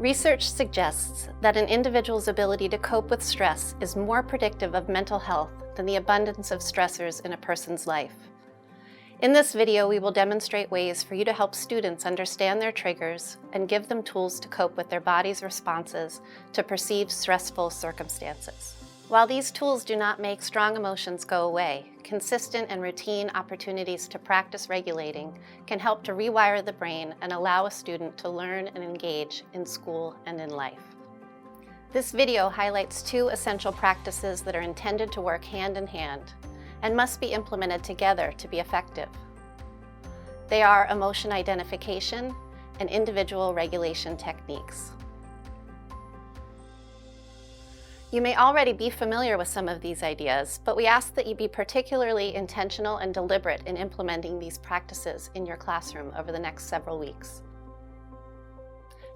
Research suggests that an individual's ability to cope with stress is more predictive of mental health than the abundance of stressors in a person's life. In this video, we will demonstrate ways for you to help students understand their triggers and give them tools to cope with their body's responses to perceived stressful circumstances. While these tools do not make strong emotions go away, consistent and routine opportunities to practice regulating can help to rewire the brain and allow a student to learn and engage in school and in life. This video highlights two essential practices that are intended to work hand in hand and must be implemented together to be effective. They are emotion identification and individual regulation techniques. You may already be familiar with some of these ideas, but we ask that you be particularly intentional and deliberate in implementing these practices in your classroom over the next several weeks.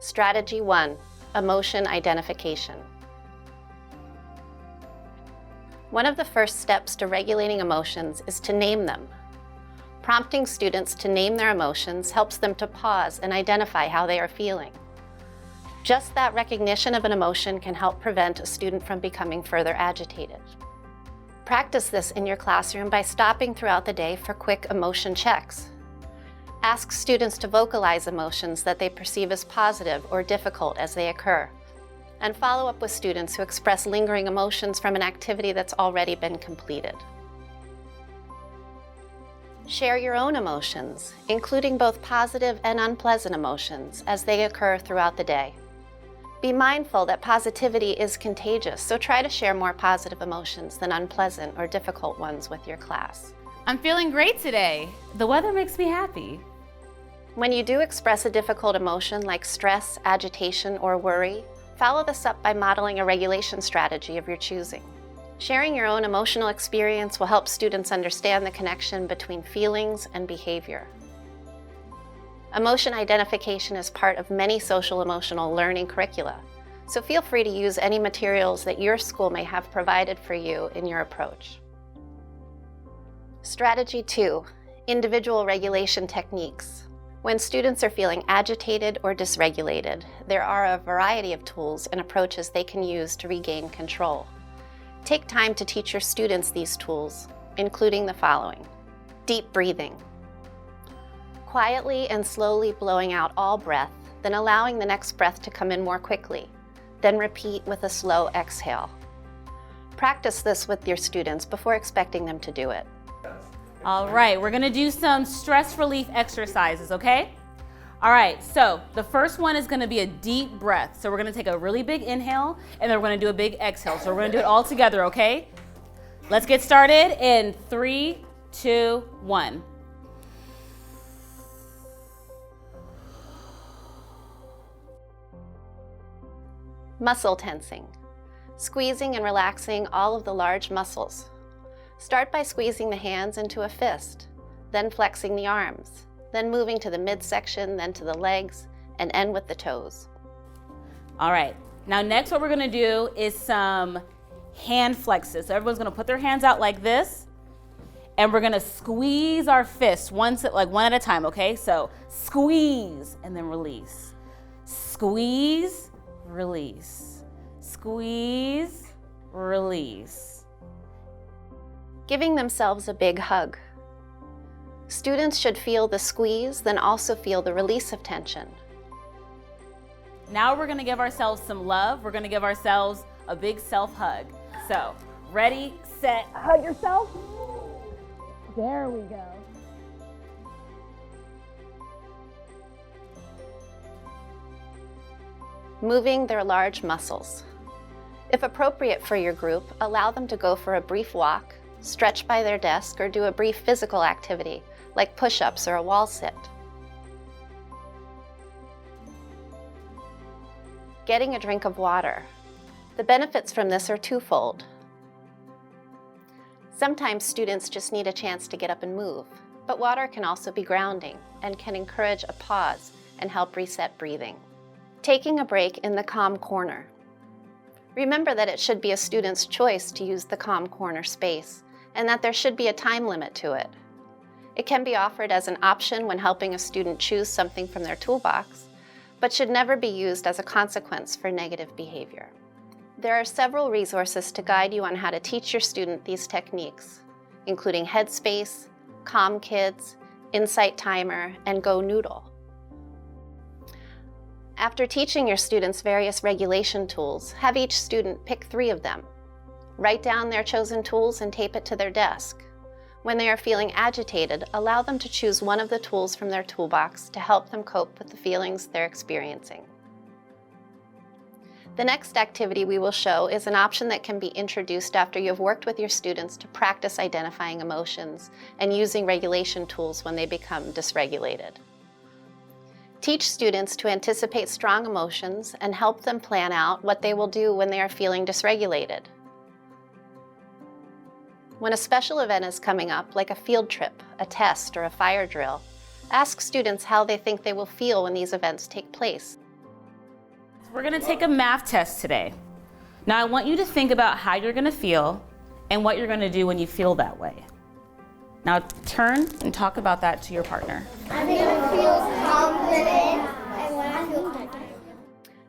Strategy 1, emotion identification. One of the first steps to regulating emotions is to name them. Prompting students to name their emotions helps them to pause and identify how they are feeling. Just that recognition of an emotion can help prevent a student from becoming further agitated. Practice this in your classroom by stopping throughout the day for quick emotion checks. Ask students to vocalize emotions that they perceive as positive or difficult as they occur, and follow up with students who express lingering emotions from an activity that's already been completed. Share your own emotions, including both positive and unpleasant emotions, as they occur throughout the day. Be mindful that positivity is contagious, so try to share more positive emotions than unpleasant or difficult ones with your class. I'm feeling great today. The weather makes me happy. When you do express a difficult emotion like stress, agitation, or worry, follow this up by modeling a regulation strategy of your choosing. Sharing your own emotional experience will help students understand the connection between feelings and behavior. Emotion identification is part of many social-emotional learning curricula, so feel free to use any materials that your school may have provided for you in your approach. Strategy 2, individual regulation techniques. When students are feeling agitated or dysregulated, there are a variety of tools and approaches they can use to regain control. Take time to teach your students these tools, including the following. Deep breathing. Quietly and slowly blowing out all breath, then allowing the next breath to come in more quickly. Then repeat with a slow exhale. Practice this with your students before expecting them to do it. All right, we're gonna do some stress relief exercises, okay? All right, so the first one is gonna be a deep breath. So we're gonna take a really big inhale and then we're gonna do a big exhale. So we're gonna do it all together, okay? Let's get started in 3, 2, 1. Muscle tensing. Squeezing and relaxing all of the large muscles. Start by squeezing the hands into a fist, then flexing the arms, then moving to the midsection, then to the legs, and end with the toes. All right, now next what we're gonna do is some hand flexes. So everyone's gonna put their hands out like this, and we're gonna squeeze our fists one at a time, okay? So squeeze and then release. Squeeze, release. Squeeze, release. Giving themselves a big hug. Students should feel the squeeze, then also feel the release of tension. Now we're gonna give ourselves some love. We're gonna give ourselves a big self-hug. So, ready, set, hug yourself. There we go. Moving their large muscles. If appropriate for your group, allow them to go for a brief walk, stretch by their desk, or do a brief physical activity like push-ups or a wall sit. Getting a drink of water. The benefits from this are twofold. Sometimes students just need a chance to get up and move, but water can also be grounding and can encourage a pause and help reset breathing. Taking a break in the calm corner. Remember that it should be a student's choice to use the calm corner space, and that there should be a time limit to it. It can be offered as an option when helping a student choose something from their toolbox, but but should never be used as a consequence for negative behavior. There are several resources to guide you on how to teach your student these techniques, including Headspace, Calm Kids, Insight Timer, and Go Noodle. After teaching your students various regulation tools, have each student pick 3 of them. Write down their chosen tools and tape it to their desk. When they are feeling agitated, allow them to choose one of the tools from their toolbox to help them cope with the feelings they're experiencing. The next activity we will show is an option that can be introduced after you have worked with your students to practice identifying emotions and using regulation tools when they become dysregulated. Teach students to anticipate strong emotions and help them plan out what they will do when they are feeling dysregulated. When a special event is coming up, like a field trip, a test, or a fire drill, ask students how they think they will feel when these events take place. We're gonna take a math test today. Now I want you to think about how you're gonna feel and what you're gonna do when you feel that way. Now turn and talk about that to your partner. I'm gonna feel confident and when I feel confident.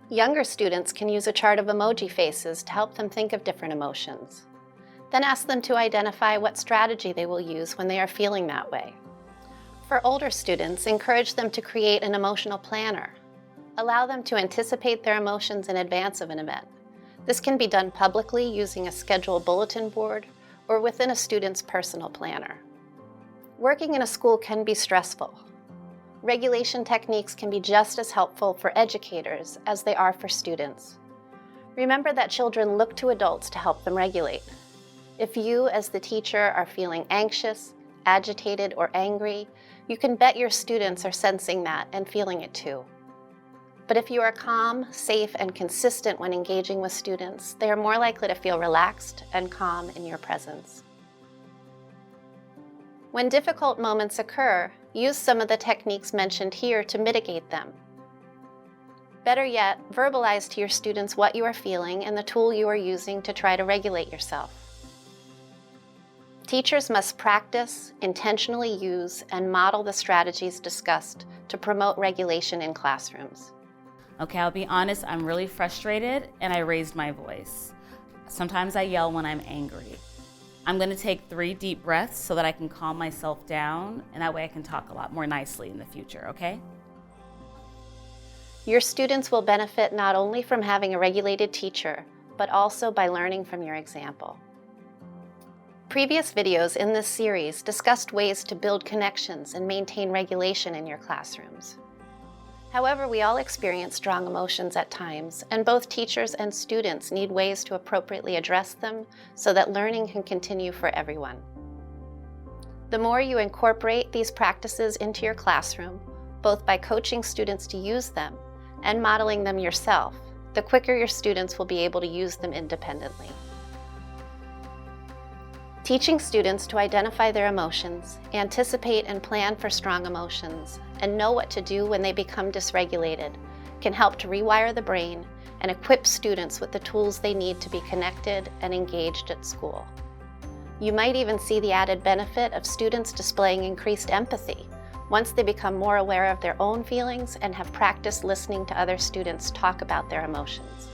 Younger students can use a chart of emoji faces to help them think of different emotions. Then ask them to identify what strategy they will use when they are feeling that way. For older students, encourage them to create an emotional planner. Allow them to anticipate their emotions in advance of an event. This can be done publicly using a scheduled bulletin board or within a student's personal planner. Working in a school can be stressful. Regulation techniques can be just as helpful for educators as they are for students. Remember that children look to adults to help them regulate. If you, as the teacher, are feeling anxious, agitated, or angry, you can bet your students are sensing that and feeling it too. But if you are calm, safe, and consistent when engaging with students, they are more likely to feel relaxed and calm in your presence. When difficult moments occur, use some of the techniques mentioned here to mitigate them. Better yet, verbalize to your students what you are feeling and the tool you are using to try to regulate yourself. Teachers must practice, intentionally use, and model the strategies discussed to promote regulation in classrooms. Okay, I'll be honest, I'm really frustrated and I raised my voice. Sometimes I yell when I'm angry. I'm gonna take 3 deep breaths so that I can calm myself down, and that way I can talk a lot more nicely in the future, okay? Your students will benefit not only from having a regulated teacher, but also by learning from your example. Previous videos in this series discussed ways to build connections and maintain regulation in your classrooms. However, we all experience strong emotions at times, and both teachers and students need ways to appropriately address them so that learning can continue for everyone. The more you incorporate these practices into your classroom, both by coaching students to use them and modeling them yourself, the quicker your students will be able to use them independently. Teaching students to identify their emotions, anticipate and plan for strong emotions, and know what to do when they become dysregulated can help to rewire the brain and equip students with the tools they need to be connected and engaged at school. You might even see the added benefit of students displaying increased empathy once they become more aware of their own feelings and have practiced listening to other students talk about their emotions.